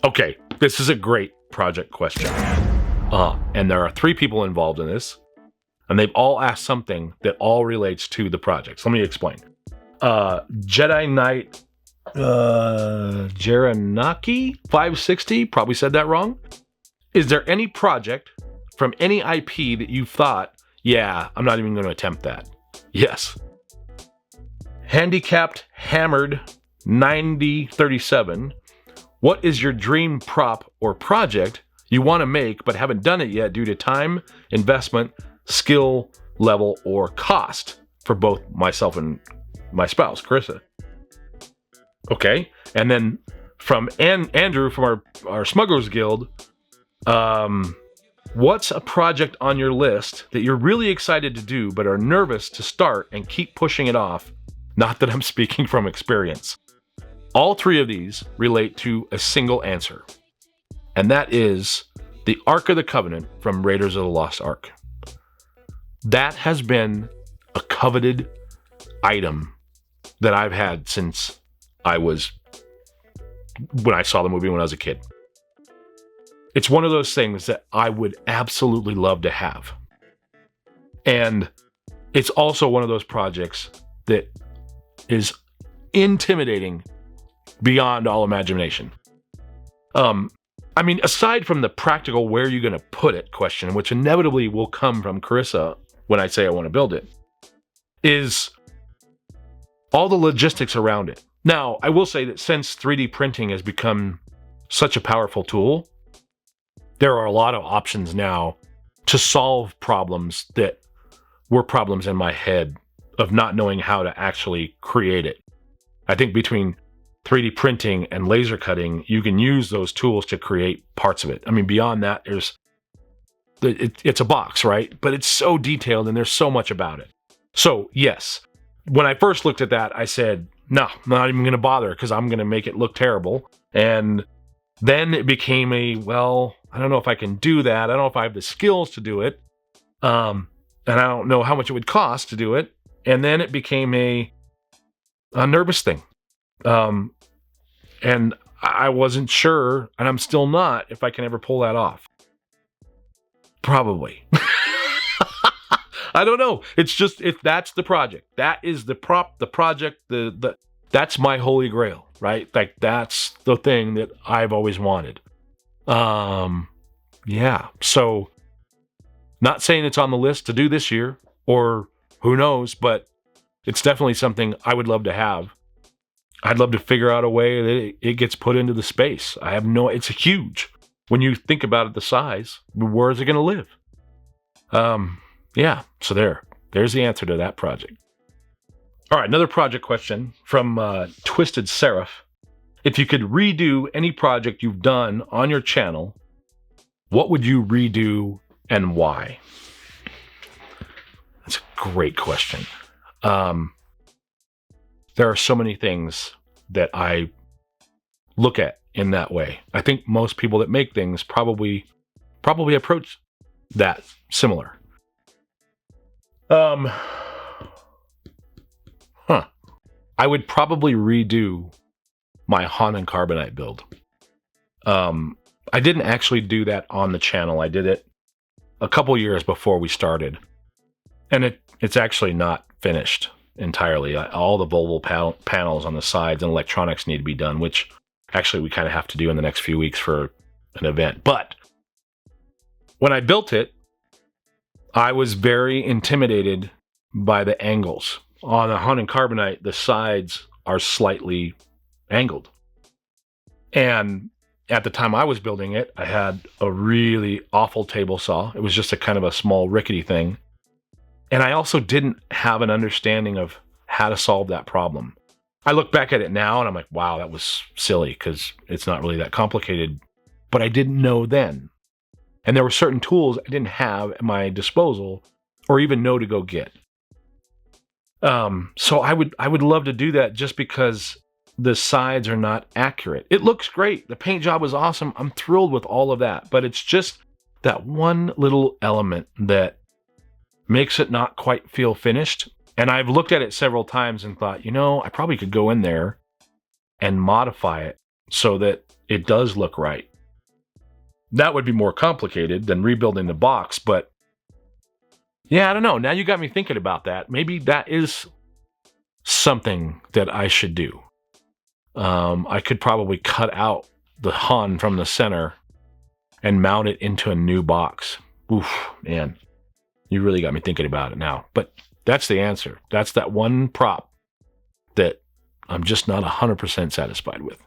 Okay, this is a great project question. And there are 3 people involved in this, and they've all asked something that all relates to the project. So let me explain. Jedi Knight Jaranaki 560, probably said that wrong. Is there any project from any IP that you thought, yeah, I'm not even going to attempt that? Yes. Handicapped Hammered 9037. What is your dream prop or project you want to make but haven't done it yet due to time, investment, skill level, or cost for both myself and my spouse, Carissa? Okay. And then from Andrew from our Smugglers Guild, what's a project on your list that you're really excited to do but are nervous to start and keep pushing it off? Not that I'm speaking from experience. All 3 of these relate to a single answer, and that is the Ark of the Covenant from Raiders of the Lost Ark. That has been a coveted item that I've had since when I saw the movie when I was a kid. It's one of those things that I would absolutely love to have. And it's also one of those projects that is intimidating beyond all imagination. I mean, aside from the practical where you're going to put it question, which inevitably will come from Carissa when I say I want to build it, is all the logistics around it. Now, I will say that since 3D printing has become such a powerful tool, there are a lot of options now to solve problems that were problems in my head of not knowing how to actually create it. I think between 3D printing and laser cutting, you can use those tools to create parts of it. I mean, beyond that, it's a box, right? But it's so detailed and there's so much about it. So yes, when I first looked at that, I said, no, I'm not even going to bother because I'm going to make it look terrible. And then it became I don't know if I can do that. I don't know if I have the skills to do it. And I don't know how much it would cost to do it. And then it became a nervous thing. And I wasn't sure, and I'm still not, if I can ever pull that off. Probably. I don't know. It's just, if that's the project, that is the project, that's my holy grail, right? Like, that's the thing that I've always wanted. Yeah. So, not saying it's on the list to do this year, or who knows, but it's definitely something I would love to have. I'd love to figure out a way that it gets put into the space. It's huge. When you think about it, the size, where is it going to live? Yeah, so there's the answer to that project. All right, another project question from Twisted Seraph. If you could redo any project you've done on your channel, what would you redo and why? That's a great question. There are so many things that I look at in that way. I think most people that make things probably approach that similar. I would probably redo my Han and Carbonite build. I didn't actually do that on the channel. I did it a couple years before we started. And it's actually not finished entirely. All the Volvo panels on the sides and electronics need to be done, which actually we kind of have to do in the next few weeks for an event. But when I built it, I was very intimidated by the angles. On the Han and Carbonite, the sides are slightly angled. And at the time I was building it, I had a really awful table saw. It was just a kind of a small rickety thing. And I also didn't have an understanding of how to solve that problem. I look back at it now and I'm like, wow, that was silly because it's not really that complicated. But I didn't know then. And there were certain tools I didn't have at my disposal or even know to go get. So I would love to do that just because the sides are not accurate. It looks great. The paint job was awesome. I'm thrilled with all of that. But it's just that one little element that makes it not quite feel finished. And I've looked at it several times and thought, I probably could go in there and modify it so that it does look right. That would be more complicated than rebuilding the box, but yeah, I don't know. Now you got me thinking about that. Maybe that is something that I should do. I could probably cut out the Han from the center and mount it into a new box. Oof, man. You really got me thinking about it now. But that's the answer. That's that one prop that I'm just not 100% satisfied with.